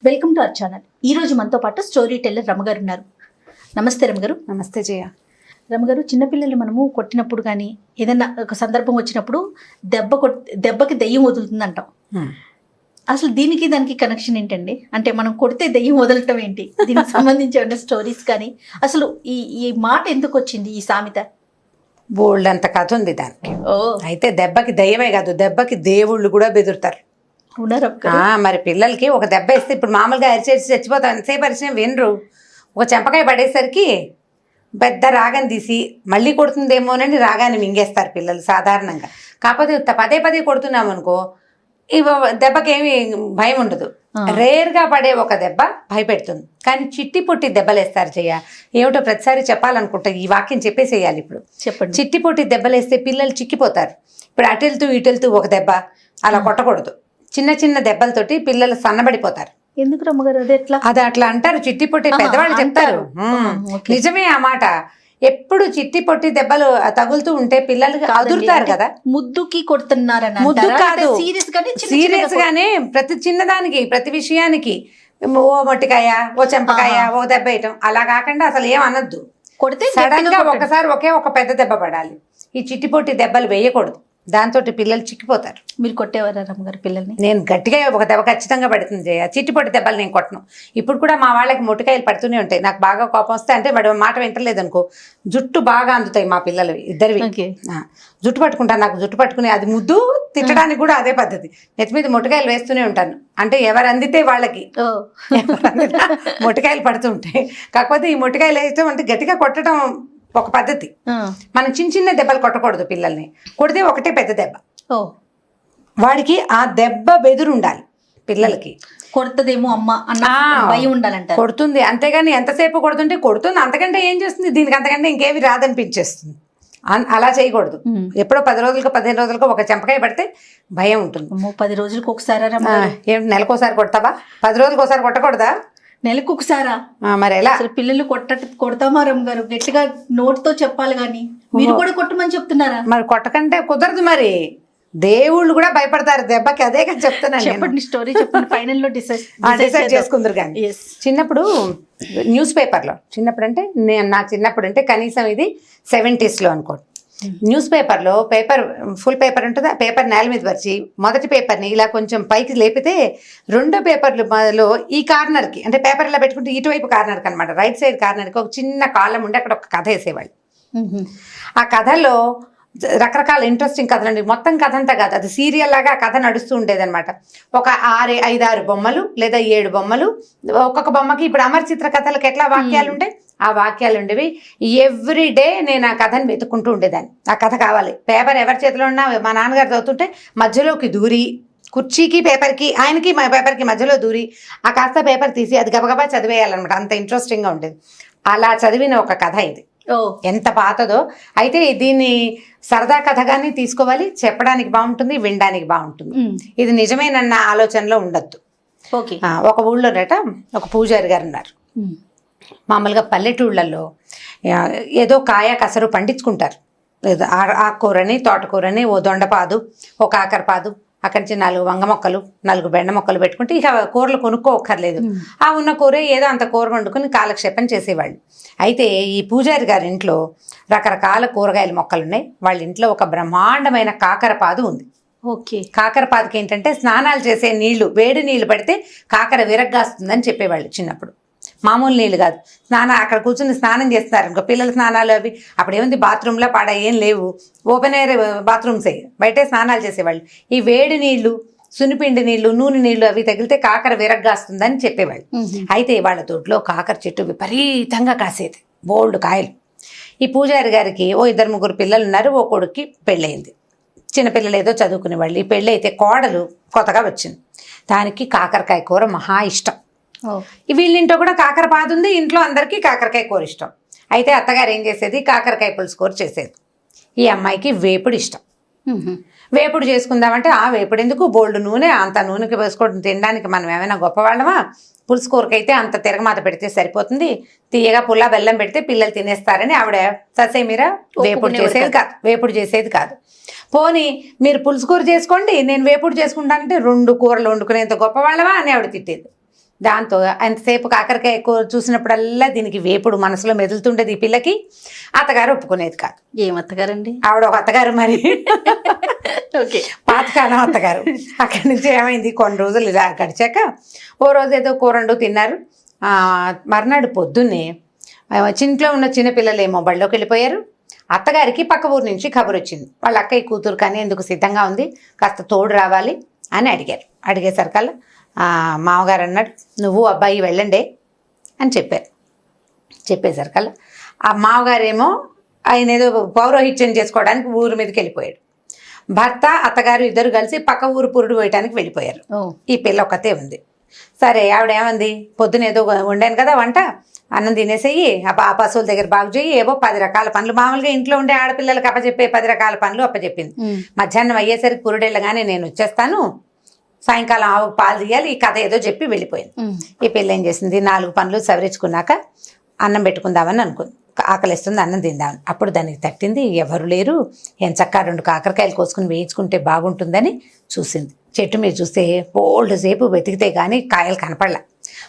Welcome to our channel. ఈ రోజు మనతో పాటు స్టోరీ టెల్లర్ రమగారు ఉన్నారు. నమస్తే రమగారు. నమస్తే జయ. రమగారు, చిన్నపిల్లలు మనము కొట్టినప్పుడు కానీ ఏదైనా ఒక సందర్భం వచ్చినప్పుడు దెబ్బకి దెయ్యం వదులుతుంది అంటాం. అసలు దీనికి దానికి కనెక్షన్ ఏంటండి? అంటే మనం కొడితే దెయ్యం వదలటం ఏంటి? దీనికి సంబంధించి ఏమైనా స్టోరీస్ కానీ, అసలు ఈ ఈ మాట ఎందుకు వచ్చింది, ఈ సామెత? బోల్డ్ అంత కథ ఉంది దానికి. అయితే దెబ్బకి దయ్యమే కాదు, దెబ్బకి దేవుళ్ళు కూడా బెదురుతారు. మరి పిల్లలకి ఒక దెబ్బ వేస్తే ఇప్పుడు మామూలుగా అరిచేసి చచ్చిపోతాం, ఎంతసేపు అరిచినా వినరు. ఒక చెంపకాయ పడేసరికి పెద్ద రాగం తీసి మళ్ళీ కొడుతుందేమోనని రాగాన్ని మింగేస్తారు పిల్లలు సాధారణంగా. కాకపోతే పదే పదే కొడుతున్నాం అనుకో, దెబ్బకేమి భయం ఉండదు. రేర్గా పడే ఒక దెబ్బ భయపెడుతుంది. కానీ చిట్టి పొట్టి దెబ్బలేస్తారు జయ. ఏమిటో ప్రతిసారి చెప్పాలనుకుంటా, ఈ వాక్యం చెప్పేసేయాలి ఇప్పుడు. చెప్పండి. చిట్టి పొట్టి దెబ్బలేస్తే పిల్లలు చిక్కిపోతారు. ఇప్పుడు అటెళ్తూ ఇటెళ్తూ ఒక దెబ్బ అలా కొట్టకూడదు. చిన్న చిన్న దెబ్బలతోటి పిల్లలు సన్నబడిపోతారు. ఎందుకు రమ్మగారు? అది అట్లా అంటారు, చిట్టి పొట్టి పెద్దవాళ్ళు చెప్తారు. నిజమే ఆ మాట. ఎప్పుడు చిట్టి పొట్టి దెబ్బలు తగులుతూ ఉంటే పిల్లలు అదురుతారు కదా. ముద్దుకి కొడుతున్నారని ముద్దు కాదు, సీరియస్ గానే ప్రతి చిన్నదానికి ప్రతి విషయానికి ఓ మొట్టికాయ, ఓ చెంపకాయ, ఓ దెబ్బ వేయటం అలా కాకుండా అసలు ఏం అనొద్దు. కొడితే సడన్ గా ఒకసారి ఒక పెద్ద దెబ్బ పడాలి. ఈ చిట్టి పొట్టి దెబ్బలు వేయకూడదు, దాంతో పిల్లలు చిక్కిపోతారు. మీరు కొట్టేవారా రమ్మగారు పిల్లల్ని? నేను గట్టిగా ఒక దెబ్బ ఖచ్చితంగా పడుతుంది జయ. చిట్టిపొట్టి దెబ్బలు నేను కొట్టను. ఇప్పుడు కూడా మా వాళ్ళకి మొట్టికాయలు పడుతూనే ఉంటాయి. నాకు బాగా కోపం వస్తే, అంటే వాడు మాట వింటలేదు అనుకో, జుట్టు బాగా అందుతాయి మా పిల్లలు ఇద్దరివి. జుట్టు పట్టుకుంటాను, నాకు జుట్టు పట్టుకుని అది ముద్దు తిట్టడానికి కూడా అదే పద్ధతి. నెత్తి మీద మొట్టికాయలు వేస్తూనే ఉంటాను. అంటే ఎవరు అందితే వాళ్ళకి మొట్టికాయలు పడుతూ ఉంటాయి. కాకపోతే ఈ మొట్టికాయలు వేయటం అంటే గట్టిగా కొట్టడం ఒక పద్ధతి. మనం చిన్న చిన్న దెబ్బలు కొట్టకూడదు పిల్లల్ని. కొడితే ఒకటే పెద్ద దెబ్బ. వాడికి ఆ దెబ్బ బెదురు ఉండాలి పిల్లలకి. కొడుతుందేమో అమ్మ అన్న భయం ఉండాలంట. కొడుతుంది, అంతేగాని ఎంతసేపు కొడుతుంది, అంతకంటే ఏం చేస్తుంది, దీనికి అంతకంటే ఇంకేవి రాదనిపించేస్తుంది. అలా చేయకూడదు. ఎప్పుడో 10 రోజులకు 15 రోజులకు ఒక చెంపకాయ పడితే భయం ఉంటుంది. 10 రోజులకు ఒకసారి ఏమిటి నెలకోసారి కొడతావా? 10 రోజులకు ఒకసారి కొట్టకూడదా? నెలకు ఒకసారా? మరి ఎలా? అసలు పిల్లలు కొడతామా రమ్మ గారు? గట్టిగా నోట్తో చెప్పాలి కానీ మీరు కూడా కొట్టమని చెప్తున్నారా? మరి కొట్టకంటే కుదరదు. మరి దేవుళ్ళు కూడా భయపడతారు దెబ్బకి. అదే కానీ చెప్తున్నాను. చెప్పండి, స్టోరీ చెప్పండి. ఫైనల్ లో డిసైడ్ చేసుకుందరు. కానీ చిన్నప్పుడు న్యూస్ పేపర్లో, చిన్నప్పుడు అంటే నా చిన్నప్పుడు అంటే కనీసం ఇది 70s లో అనుకోండి, న్యూస్ పేపర్లో ఫుల్ పేపర్ ఉంటుంది. ఆ పేపర్ నేల మీద పరిచి మొదటి పేపర్ని ఇలా కొంచెం పైకి లేపితే రెండో పేపర్లో ఈ కార్నర్కి, అంటే పేపర్ ఇలా పెట్టుకుంటే ఇటువైపు కార్నర్కి అనమాట, రైట్ సైడ్ కార్నర్కి ఒక చిన్న కాలం ఉండి అక్కడ ఒక కథ వేసేవాళ్ళు. ఆ కథలో రకరకాల ఇంట్రెస్టింగ్ కథలు అండి. మొత్తం కథ అంతా కాదు, అది సీరియల్ లాగా కథ నడుస్తూ ఉండేది అనమాట. ఒక 5-6 బొమ్మలు లేదా 7 బొమ్మలు. ఒక్కొక్క బొమ్మకి ఇప్పుడు అమర చిత్ర కథలకు ఎట్లా వాక్యాలు ఉంటాయి, ఆ వాక్యాలు ఉండేవి. ఎవ్రీ డే నేను ఆ కథను వెతుక్కుంటూ ఉండేదాన్ని. ఆ కథ కావాలి. పేపర్ ఎవరి చేతిలో ఉన్నా మా నాన్నగారు చదువుతుంటే మధ్యలోకి దూరి, కుర్చీకి పేపర్కి, ఆయనకి మా పేపర్కి మధ్యలో దూరి ఆ కాస్త పేపర్ తీసి అది గబగబా చదివేయాలన్నమాట. అంత ఇంట్రెస్టింగ్గా ఉండేది. అలా చదివిన ఒక కథ ఇది. ఎంత పాతదో. అయితే దీన్ని సరదా కథగానే తీసుకోవాలి. చెప్పడానికి బాగుంటుంది, వినడానికి బాగుంటుంది. ఇది నిజమేనన్న ఆలోచనలో ఉండద్దు. ఒక ఊళ్ళోనట ఒక పూజారి గారు ఉన్నారు. మామూలుగా పల్లెటూళ్ళల్లో ఏదో కాయ కసరు పండించుకుంటారు. ఏదో ఆకుకూరని, తోటకూరని, ఓ దొండపాదు, ఓ కాకరపాదు, అక్కడి నుంచి 4 వంగ మొక్కలు, 4 బెండ మొక్కలు పెట్టుకుంటే ఇక కూరలు కొనుక్కోక్కర్లేదు. ఆ ఉన్న కూర ఏదో అంత కూర వండుకొని కాలక్షేపం చేసేవాళ్ళు. అయితే ఈ పూజారి గారి ఇంట్లో రకరకాల కూరగాయల మొక్కలు ఉన్నాయి. వాళ్ళ ఇంట్లో ఒక బ్రహ్మాండమైన కాకరపాదు ఉంది. కాకరపాదుకి ఏంటంటే స్నానాలు చేసే నీళ్లు, వేడి నీళ్లు పడితే కాకర విరగ్గాస్తుందని చెప్పేవాళ్ళు చిన్నప్పుడు. మామూలు నీళ్ళు కాదు, అక్కడ కూర్చుని స్నానం చేస్తున్నారు ఇంకో పిల్లల స్నానాలు అవి. అప్పుడేముంది, బాత్రూంలో ఏం లేవు, ఓపెన్ ఎయిర్ బాత్రూమ్స్ బయటే స్నానాలు చేసేవాళ్ళు. ఈ వేడి నీళ్లు, సునిపిండి నీళ్లు, నూనె నీళ్లు అవి తగిలితే కాకర విరగ్గాస్తుందని చెప్పేవాళ్ళు. అయితే వాళ్ళ తోటలో కాకర చెట్టు విపరీతంగా కాసేది, బోల్డ్ కాయలు. ఈ పూజారి గారికి ఓ 2-3 పిల్లలు ఉన్నారు. ఓ కొడుక్కి పెళ్ళయింది. చిన్నపిల్లలు ఏదో చదువుకునేవాళ్ళు. ఈ పెళ్ళి అయితే కోడలు కొత్తగా వచ్చింది. దానికి కాకరకాయ కూర మహా ఇష్టం. వీళ్ళింట్లో కూడా కాకరపాదు ఉంది. ఇంట్లో అందరికీ కాకరకాయ కూర ఇష్టం. అయితే అత్తగారు ఏం చేసేది, కాకరకాయ పులుసు కూర చేసేది. ఈ అమ్మాయికి వేపుడు ఇష్టం. వేపుడు చేసుకుందామంటే ఆ వేపుడు ఎందుకు, బోల్డ్ నూనె, అంత నూనెకి వేసుకోవడం తినడానికి మనం ఏమైనా గొప్పవాళ్ళమా? పులుసు కూరకైతే అంత తిరగమాత పెడితే సరిపోతుంది, తీయగా పుల్ల బెల్లం పెడితే పిల్లలు తినేస్తారని ఆవిడ ససేమిరా వేపుడు చేసేది కాదు. పోనీ మీరు పులుసు కూర చేసుకోండి, నేను వేపుడు చేసుకుంటానంటే 2 కూరలు వండుకునేంత గొప్పవాళ్ళమా అని ఆవిడ తిట్టేది. దాంతో ఎంతసేపు కాకరకాయ కూర చూసినప్పుడల్లా దీనికి వేపుడు మనసులో మెదులుతుండేది ఈ పిల్లకి. అత్తగారు ఒప్పుకునేది కాదు. ఏం అత్తగారండి? ఆవిడ ఒక అత్తగారు మరి. ఓకే. పాతకాలం అత్తగారు. అక్కడి నుంచి ఏమైంది, కొన్ని రోజులు ఇలా గడిచాక ఓ రోజు ఏదో కూరండు తిన్నారు. మర్నాడు పొద్దున్నే ఇంట్లో ఉన్న చిన్నపిల్లలు ఏమో బళ్ళోకి వెళ్ళిపోయారు. అత్తగారికి పక్క ఊరు నుంచి కబురు వచ్చింది, వాళ్ళ అక్కయ్య కూతురు కానీ ఎందుకు సిద్ధంగా ఉంది, కాస్త తోడు రావాలి అని అడిగారు. అడిగేసరికల్లా మామగారు అన్నాడు, నువ్వు అబ్బాయి వెళ్ళండి అని చెప్పారు. చెప్పేసరికల్లా ఆ మామగారేమో ఆయన ఏదో పౌరోహిత్యం చేసుకోవడానికి ఊరి మీదకి వెళ్ళిపోయాడు. భర్త అత్తగారు ఇద్దరు కలిసి పక్క ఊరు పురుడు వేయడానికి వెళ్ళిపోయారు. ఈ పిల్ల ఒక్కతే ఉంది. సరే ఆవిడ ఏమంది, పొద్దున ఏదో వండాను కదా వంట, అన్నం తినేసేయి, ఆ పశువుల దగ్గర బాగు చేయి, ఏవో 10 రకాల పనులు మామూలుగా ఇంట్లో ఉండే ఆడపిల్లలకి అప్పచెప్పే 10 రకాల పనులు అప్పచెప్పింది. మధ్యాహ్నం అయ్యేసరికి పురుడెళ్ళగానే నేను వచ్చేస్తాను, సాయంకాలం ఆవుకు పాలు తీయాలి, ఈ కథ ఏదో చెప్పి వెళ్ళిపోయింది. ఈ పిల్ల ఏం చేసింది, 4 పనులు సవరించుకున్నాక అన్నం పెట్టుకుందామని అనుకుంది. ఆకలిస్తుంది, అన్నం తిందామని. అప్పుడు దానికి తట్టింది, ఎవరు లేరు, ఎంచక్కా 2 కాకరకాయలు కోసుకుని వేయించుకుంటే బాగుంటుందని చూసింది. చెట్టు మీద చూస్తే బోల్డ్ సేపు వెతికితే కానీ కాయలు కనపడలా.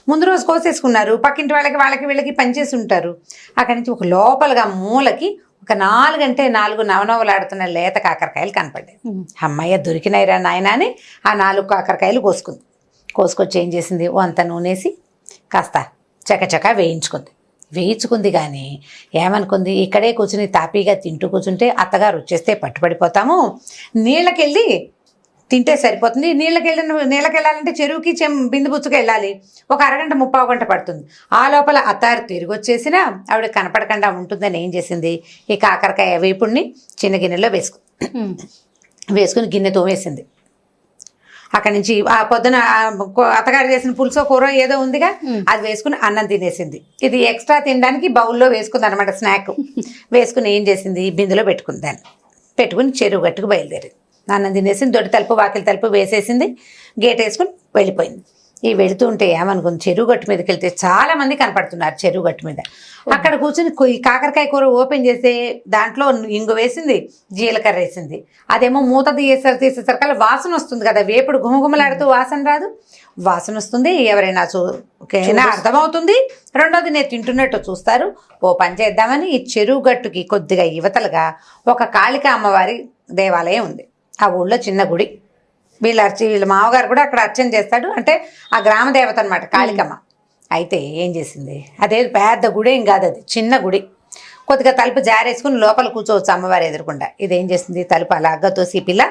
ముందు రోజు కోసేసుకున్నారు, పక్కింటి వాళ్ళకి వీళ్ళకి పనిచేసి ఉంటారు. అక్కడి నుంచి ఒక లోపలగా మూలకి ఒక 4 అంటే 4 నవనవలాడుతున్న లేత కాకరకాయలు కనపడ్డాయి. అమ్మయ్య దొరికినాయిరా నాయన అని ఆ 4 కాకరకాయలు కోసుకుంది. కోసుకొచ్చి ఏం చేసింది, అంత నూనెసి కాస్త చకచక వేయించుకుంది కానీ ఏమనుకుంది, ఇక్కడే కూర్చుని తాపీగా తింటూ కూర్చుంటే అత్తగారు వచ్చేస్తే పట్టుబడిపోతాము, నీళ్ళకెళ్ళి తింటే సరిపోతుంది, నీళ్ళకెళ్ళాలంటే చెరువుకి బిందు బుచ్చుకు వెళ్ళాలి, ఒక అరగంట 30 గంట పడుతుంది. ఆ లోపల అత్తారు తిరిగి వచ్చేసినా ఆవిడ కనపడకుండా ఉంటుందని ఏం చేసింది, ఈ కాకరకాయ వేపుడిని చిన్న గిన్నెలో వేసుకుని గిన్నె తోమేసింది. అక్కడి నుంచి ఆ పొద్దున అత్తగారు చేసిన పులుసో కూర ఏదో ఉందిగా అది వేసుకుని అన్నం తినేసింది. ఇది ఎక్స్ట్రా తినడానికి బౌల్లో వేసుకుంది అనమాట, స్నాక్ వేసుకుని ఏం చేసింది, బిందులో పెట్టుకుంది. దాన్ని పెట్టుకుని చెరువు గట్టుకు బయలుదేరింది. అన్నం తినేసింది, దొడ్డి తలుపు వాకిలి తలుపు వేసేసింది, గేట్ వేసుకుని వెళ్ళిపోయింది. ఈ వెళుతూ ఉంటే ఏమనుకుంది, చెరువు గట్టు మీదకి వెళ్తే చాలా మంది కనపడుతున్నారు. చెరువు గట్టు మీద అక్కడ కూర్చుని కాకరకాయ కూర ఓపెన్ చేస్తే దాంట్లో ఇంగు వేసింది, జీలకర్ర వేసింది. అదేమో మూత తీసేసరికల్లా వాసన వస్తుంది కదా, వేపుడు గుమగుమలాడుతూ వాసన రాదు, వాసన వస్తుంది. ఎవరైనా ఓకేనా అర్థమవుతుంది. రెండోది నేను తింటున్నట్టు చూస్తారు. ఓ పని చేద్దామని ఈ చెరువు గట్టుకి కొద్దిగా యువతలుగా ఒక కాళిక అమ్మవారి దేవాలయం ఉంది. ఆ ఊళ్ళో చిన్న గుడి. వీళ్ళ మామగారు కూడా అక్కడ అర్చన చేస్తాడు, అంటే ఆ గ్రామ దేవత అనమాట కాళికమ్మ. అయితే ఏం చేసింది, అదే పెద్ద గుడి ఏం కాదు, అది చిన్న గుడి. కొద్దిగా తలుపు జారేసుకుని లోపల కూర్చోవచ్చు అమ్మవారు ఎదురకుండా. ఇదేం చేసింది, తలుపు అలాగా తోసి పిల్ల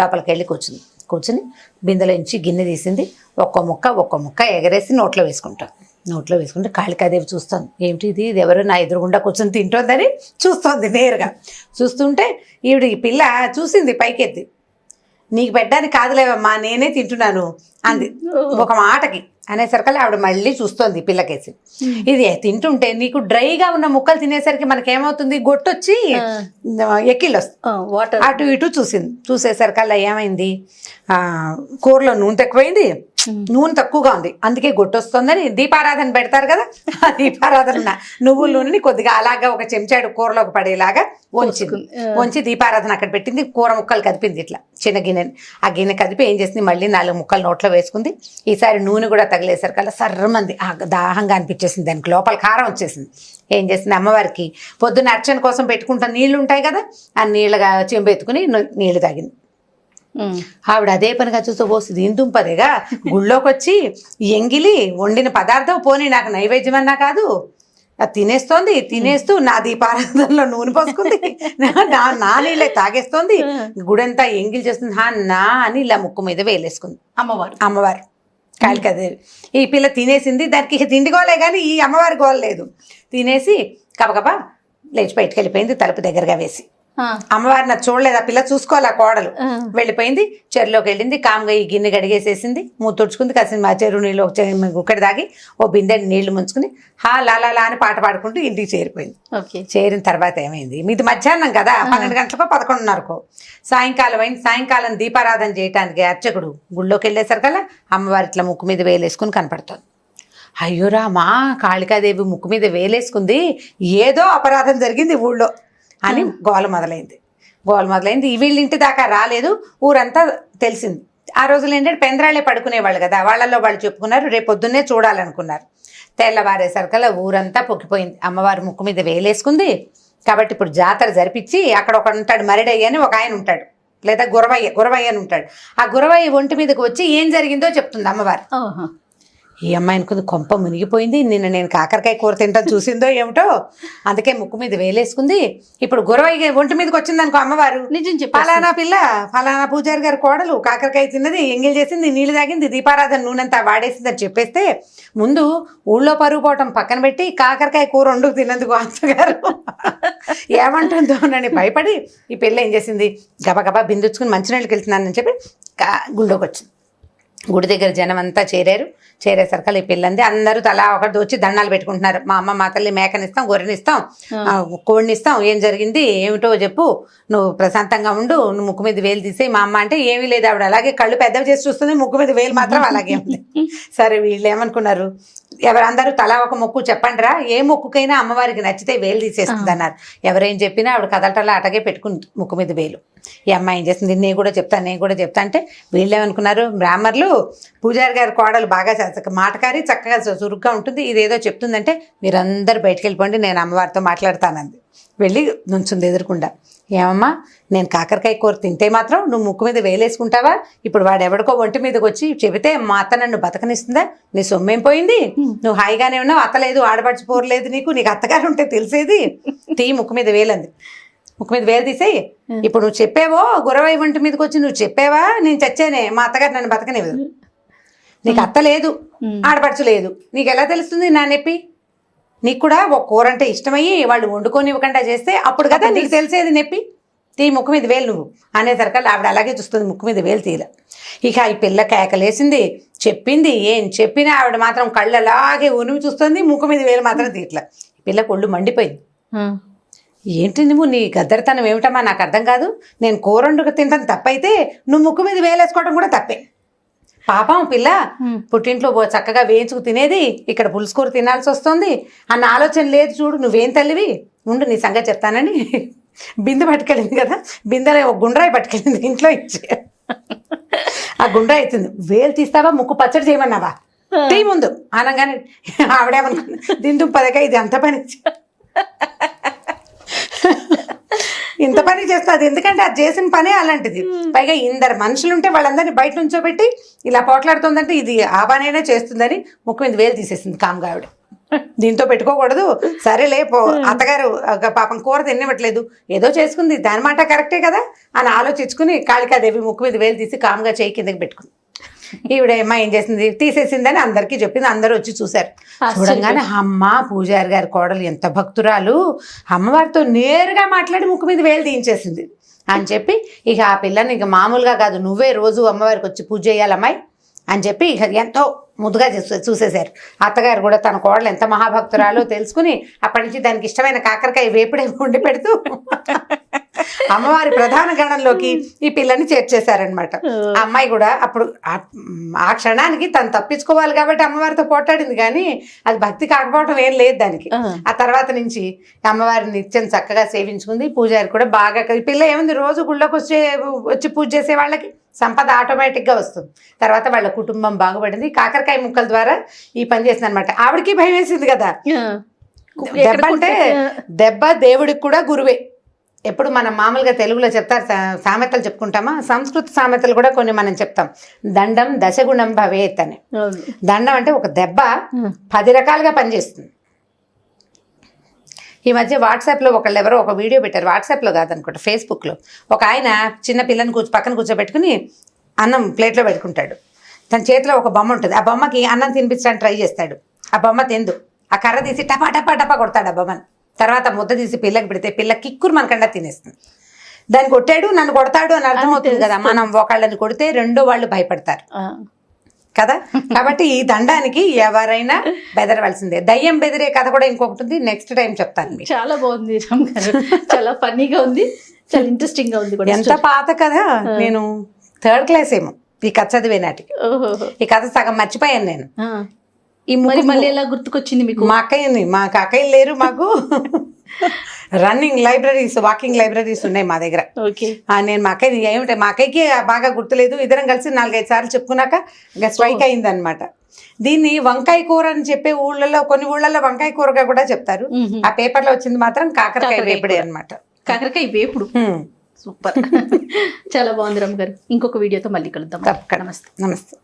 లోపలికి వెళ్ళి కూర్చుని బిందెలో నుంచి గిన్నె తీసింది, ఒక్క ముక్క ఎగరేసి నోట్లో వేసుకుంటే కాళికాదేవి చూస్తుంది. ఏమిటి ఇది ఎవరు నా ఎదురుగుండా కూర్చొని తింటోందని చూస్తోంది నేరుగా. చూస్తుంటే ఈ పిల్ల చూసింది పైకెత్తి, నీకు పెట్టడానికి కాదులేవమ్మా నేనే తింటున్నాను అంది ఒక మాటకి. అనేసరికల్లా ఆవిడ మళ్ళీ చూస్తోంది పిల్లకేసి. ఇది తింటుంటే నీకు డ్రైగా ఉన్న ముక్కలు తినేసరికి మనకేమవుతుంది, గొట్టొచ్చి ఎక్కిళ్ళు వస్తాయి. అటు ఇటు చూసేసరికల్లా ఏమైంది, కూరలో నూనె తక్కువైంది, నూనె తక్కువగా ఉంది, అందుకే గొట్టొస్తుందని దీపారాధన పెడతారు కదా, ఆ దీపారాధన నువ్వుల నూనెని కొద్దిగా అలాగా ఒక చెంచాడు కూరలోకి పడేలాగా వంచి దీపారాధన అక్కడ పెట్టింది. కూర ముక్కలు కదిపింది ఇట్లా చిన్న గిన్నెని. ఆ గిన్నె కదిపి ఏం చేసింది, మళ్ళీ 4 ముక్కలు నోట్లో వేసుకుంది. ఈసారి నూనె కూడా తగిలేసరికల్లా సర్రమంది దాహంగా అనిపించేసింది, దానికి లోపల కారం వచ్చేసింది. ఏం చేసింది, అమ్మవారికి పొద్దున్న అర్చన కోసం పెట్టుకుంటా నీళ్లు ఉంటాయి కదా, ఆ నీళ్ళగా చెంబెత్తుకుని నీళ్లు తాగింది. ఆవిడ అదే పనిగా చూస్తూ పోస్తుంది, ఇందుంపదేగా గుళ్ళోకి వచ్చి ఎంగిలి వండిన పదార్థం పోనీ నాకు నైవేద్యమన్నా కాదు, అది తినేస్తూ నా దీపారాధనలో నూనె పోసుకుంది, నా నీళ్ళే తాగేస్తోంది, గుడంతా ఎంగిలి చేస్తుంది నా అని ఇలా ముక్కు మీద వేలేసుకుంది అమ్మవారు కాళికాదేవి. ఈ పిల్ల తినేసింది, దానికి తిండి గోలే కానీ ఈ అమ్మవారి గోల లేదు. తినేసి కబకబా లేచి బయటకు వెళ్ళిపోయింది, తలుపు దగ్గరగా వేసి. అమ్మవారిని చూడలేదు, ఆ పిల్ల చూసుకోవాలి, కోడలు వెళ్ళిపోయింది. చెరువులోకి వెళ్ళింది, కామ్గా ఈ గిన్నె గడిగేసేసింది, మూత తుడుచుకుంది. కాసిన మా చెరువు నీళ్ళు ఒకటి దాగి ఓ బిందె నీళ్లు ముంచుకుని లాలా అని పాట పాడుకుంటూ ఇంటికి చేరిపోయింది. చేరిన తర్వాత ఏమైంది, మీది మధ్యాహ్నం కదా, 12 గంటలకో 11:30కో సాయంకాలం అయింది. సాయంకాలం దీపారాధన చేయటానికి అర్చకుడు గుళ్ళోకి వెళ్ళేసరికల్లా అమ్మవారి ఇట్లా ముక్కు మీద వేలేసుకుని కనపడుతుంది. అయ్యో రామా, కాళికాదేవి ముక్కు మీద వేలేసుకుంది, ఏదో అపరాధం జరిగింది ఊళ్ళో అని గోల మొదలైంది. వీళ్ళ ఇంటి దాకా రాలేదు, ఊరంతా ఆ రోజులు ఏంటంటే పెందరాళ్ళే పడుకునేవాళ్ళు కదా, వాళ్ళల్లో వాళ్ళు చెప్పుకున్నారు, రేపు పొద్దున్నే చూడాలనుకున్నారు. తెల్లవారేసరికల్లా ఊరంతా పొక్కిపోయింది. అమ్మవారు ముక్కు మీద వేలేసుకుంది కాబట్టి ఇప్పుడు జాతర జరిపించి అక్కడ ఒక ఉంటాడు, మరిడయ్య అని ఒక ఆయన ఉంటాడు, లేదా గురవయ్య అని ఉంటాడు. ఆ గురవయ్య ఒంటి మీదకి వచ్చి ఏం జరిగిందో చెప్తుంది అమ్మవారు. ఈ అమ్మాయి అనుకుంది కొంప మునిగిపోయింది, నిన్న నేను కాకరకాయ కూర తింటా చూసిందో ఏమిటో, అందుకే ముక్కు మీద వేలేసుకుంది. ఇప్పుడు గురవయ్య ఒంటి మీదకి వచ్చింది అనుకో అమ్మవారు, నిజం చెప్పు, ఫలానా పిల్ల ఫలానా పూజారి గారి కోడలు కాకరకాయ తిన్నది, ఎంగిల్ చేసింది, నీళ్ళు తాగింది, దీపారాధన నూనెంతా వాడేసింది అని చెప్పేస్తే ముందు ఊళ్ళో పరుగు పోవటం పక్కన పెట్టి కాకరకాయ కూర వండుకు తిన్నందుకు అత్తగారు ఏమంటుందో అని భయపడి ఈ పిల్ల ఏం చేసింది, గబగబా బిందుచ్చుకుని మంచినీళ్ళకి వెళ్తున్నానని చెప్పి గుళ్ళోకి వచ్చింది. గుడి దగ్గర జనం అంతా చేరేసరికి ఈ పిల్లంది అందరూ తలా ఒకటి వచ్చి దండాలు పెట్టుకుంటున్నారు. మా అమ్మ మా తల్లి మేకనిస్తాం, గొర్రెనిస్తాం, కోడినిస్తాం, ఏం జరిగింది ఏమిటో చెప్పు, నువ్వు ప్రశాంతంగా ఉండు, నువ్వు ముక్కు మీద వేలు తీసేయి. మా అమ్మ అంటే ఏమీ లేదు, ఆవిడ అలాగే కళ్ళు పెద్దవి చేసి చూస్తుంది, ముక్కు మీద వేలు మాత్రం అలాగే ఉంది. సరే వీళ్ళు ఏమనుకున్నారు, ఎవరందరూ తలా ఒక మొక్కు చెప్పండిరా, ఏ మొక్కుకైనా అమ్మవారికి నచ్చితే వేలు తీసేస్తుంది అన్నారు. ఎవరేం చెప్పినా ఆవిడ కదలటలా అటగే పెట్టుకుంది ముక్కు మీద వేలు. ఈ అమ్మాయి ఏం చేస్తుంది, నేను కూడా చెప్తా అంటే వీళ్ళు ఏమనుకున్నారు, బ్రాహ్మణులు పూజారి గారి కోడలు బాగా మాటకారి చక్కగా చురుగ్గా ఉంటుంది, ఇదేదో చెప్తుందంటే మీరందరూ బయటకు వెళ్ళిపోండి, నేను అమ్మవారితో మాట్లాడతానంది. వెళ్ళి నుంచుంది ఎదురుకుండా. ఏమమ్మా, నేను కాకరకాయ కూర తింటే మాత్రం నువ్వు ముక్కు మీద వేలేసుకుంటావా? ఇప్పుడు వాడు ఎవడికో ఒంటి మీదకి వచ్చి చెబితే మా అత్త నన్ను బతకనిస్తుందా? నీ సొమ్మేం పోయింది, నువ్వు హాయిగానే ఉన్నావు, అత్తలేదు ఆడపడిచిపోరలేదు, నీకు అత్తగారు ఉంటే తెలిసేది, తీ ముక్కు మీద వేలంది. ముక్కు మీద వేలు తీసేయి. ఇప్పుడు నువ్వు చెప్పావో గురవయ్య ఒంటి మీదకి వచ్చి నువ్వు చెప్పావా, నేను చచ్చానే, మా అత్తగారు నన్ను బతకనివ్వదు, నీకు అత్త లేదు ఆడపడుచు లేదు, నీకు ఎలా తెలుస్తుంది నా నొప్పి? నీకు కూడా ఒక కూర అంటే ఇష్టమయ్యి వాళ్ళు వండుకొని ఇవ్వకుండా చేస్తే అప్పుడు కదా నీకు తెలిసేది నొప్పి, తీ ముక్కు మీద వేలు నువ్వు అనేసరికల్లా ఆవిడ అలాగే చూస్తుంది, ముక్కు మీద వేలు తీల. ఇక ఈ పిల్ల కేకలేసింది, చెప్పింది, ఏం చెప్పినా ఆవిడ మాత్రం కళ్ళు అలాగే ఉనిమి చూస్తుంది, ముక్కు మీద వేలు మాత్రం తీట్ల. ఈ పిల్ల ఒళ్ళు మండిపోయింది. ఏంటి నువ్వు, నీ గద్దరితనం ఏమిటమ్మా, నాకు అర్థం కాదు, నేను కూర వండుకు తింటాను తప్పైతే నువ్వు ముక్కు మీద వేలేసుకోవడం కూడా తప్పే. పాపం పిల్ల పుట్టింట్లో చక్కగా వేయించుకు తినేది, ఇక్కడ పులుసుకూర తినాల్సి వస్తుంది అన్న ఆలోచన లేదు చూడు, నువ్వేం తల్లివి, ఉండు నీ సంగతి చెప్తానని బిందె పట్టుకెళ్ళింది కదా, బిందెలో ఒక గుండ్రాయి పట్టుకెళ్ళింది ఇంట్లో ఇచ్చి. ఆ గుండ్రాయి ఎత్తింది, వేలు తీస్తావా, ముక్కు పచ్చడి చేయమన్నావా, తీ ముందు అనగానే ఆవిడేమనుకున్నా, దిందు పదక ఇది అంత పని ఇంత పని చేస్తుంది, ఎందుకంటే అది చేసిన పనే అలాంటిది. పైగా ఇందరు మనుషులుంటే వాళ్ళందరినీ బయట నుంచోబెట్టి ఇలా పోట్లాడుతుందంటే ఇది ఆ పనైనా చేస్తుందని ముక్కు మీద వేలు తీసేసింది కామ్గా ఆవిడ. దీంతో పెట్టుకోకూడదు, సరేలే అత్తగారు పాపం కూర తినివ్వట్లేదు, ఏదో చేసుకుంది, దాని మాట కరెక్టే కదా అని ఆలోచించుకుని కాళికాదేవి ముక్కు మీద వేలు తీసి కామ్గా చేయి కిందకి పెట్టుకుంది. ఈవిడ అమ్మ ఏం చేసింది, తీసేసిందని అందరికీ చెప్పింది. అందరూ వచ్చి చూశారు. చూడంగానే అమ్మ పూజారి గారి కోడలు ఎంత భక్తురాలు, అమ్మవారితో నేరుగా మాట్లాడి ముక్కు మీద వేలు తీయించేసింది అని చెప్పి ఇక ఆ పిల్లని ఇక మామూలుగా కాదు, నువ్వే రోజు అమ్మవారికి వచ్చి పూజ చేయాలమ్మాయి అని చెప్పి ఇక ఎంతో ముద్దుగా చూసేశారు. అత్తగారు కూడా తన కోడలు ఎంత మహాభక్తురాలో తెలుసుకుని అప్పటి నుంచి దానికి ఇష్టమైన కాకరకాయ వేపుడే వండి పెడుతూ అమ్మవారి ప్రధాన గణంలోకి ఈ పిల్లని చేర్చేశారనమాట. ఆ అమ్మాయి కూడా అప్పుడు ఆ క్షణానికి తను తప్పించుకోవాలి కాబట్టి అమ్మవారితో పోటాడింది, కానీ అది భక్తి కాకపోవడం ఏం లేదు దానికి. ఆ తర్వాత నుంచి అమ్మవారిని నిత్యం చక్కగా సేవించుకుంది. పూజారి కూడా బాగా, ఈ పిల్ల ఏముంది రోజు గుళ్ళోకి వచ్చి పూజ చేసే వాళ్ళకి సంపద ఆటోమేటిక్గా వస్తుంది. తర్వాత వాళ్ళ కుటుంబం బాగుపడింది. కాకరకాయ ముక్కల ద్వారా ఈ పని చేసింది అనమాట. ఆవిడకి భయం వేసింది కదా, దెబ్బ అంటే దెబ్బ దేవుడికి కూడా గురువే. ఎప్పుడు మనం మామూలుగా తెలుగులో చెప్తారు, సామెతలు చెప్పుకుంటామా, సంస్కృత సామెతలు కూడా కొన్ని మనం చెప్తాం. దండం దశగుణం భవేత్ అని. దండం అంటే ఒక దెబ్బ 10 రకాలుగా పనిచేస్తుంది. ఈ మధ్య వాట్సాప్లో ఒకళ్ళు ఎవరో ఒక వీడియో పెట్టారు, వాట్సాప్లో కాదనుకుంటా ఫేస్బుక్లో. ఒక ఆయన చిన్న పిల్లని పక్కన కూర్చోబెట్టుకుని అన్నం ప్లేట్లో పెట్టుకుంటాడు. తన చేతిలో ఒక బొమ్మ ఉంటుంది, ఆ బొమ్మకి అన్నం తినిపించడానికి ట్రై చేస్తాడు. ఆ బొమ్మ తిందు, ఆ కర్ర తీసి టపా టపా టపా కొడతాడు ఆ బొమ్మని. తర్వాత ముద్ద తీసి పిల్లకి పెడితే పిల్ల కిక్కురు మనకండా తినేస్తుంది. దాన్ని కొట్టాడు నన్ను కొడతాడు అని అర్థమవుతుంది కదా. మనం ఒకళ్ళని కొడితే రెండో వాళ్ళు భయపడతారు కదా. కాబట్టి ఈ దండానికి ఎవరైనా బెదరవలసిందే. దయ్యం బెదిరే కథ కూడా ఇంకొకటి ఉంది, నెక్స్ట్ టైం చెప్తాను. చాలా బాగుంది రామ్ గారు, చాలా ఫన్నీగా ఉంది, చాలా ఇంట్రెస్టింగ్ గా ఉంది కూడా. ఎంత పాత కథ, నేను 3rd క్లాస్ ఏమో ఈ కథ చదివే నాటికి. ఈ కథ సగం మర్చిపోయాను నేను. ఈ మళ్ళీ ఎలా గుర్తుకొచ్చింది మీకు? మా అక్కయ్యని, మాకు అక్కయ్యలు లేరు మాకు. రన్నింగ్ లైబ్రరీస్, వాకింగ్ లైబ్రరీస్ ఉన్నాయి మా దగ్గర. ఓకే. నేను మా అక్కయ్య ఏమిటి, మా అక్కయ్యకి బాగా గుర్తులేదు, ఇద్దరం కలిసి 4-5 సార్లు చెప్పుకున్నాక ఇంకా స్ట్రైక్ అయిందనమాట. దీన్ని వంకాయ కూర అని చెప్పే ఊళ్ళలో, కొన్ని ఊళ్ళలో వంకాయ కూరగా కూడా చెప్తారు. ఆ పేపర్లో వచ్చింది మాత్రం కాకరకాయ వేపుడే అనమాట. కాకరకాయ వేపుడు. సూపర్. చాలా బాగుంది రమ్య గారు. ఇంకొక వీడియోతో మళ్ళీ కలుద్దాం. నమస్తే. నమస్తే.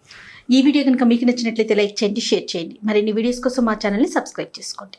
ఈ వీడియో కనుక మీకు నచ్చినట్లయితే లైక్ చేయండి, షేర్ చేయండి. మరిన్ని వీడియోస్ కోసం మా ఛానల్ని సబ్స్క్రైబ్ చేసుకోండి.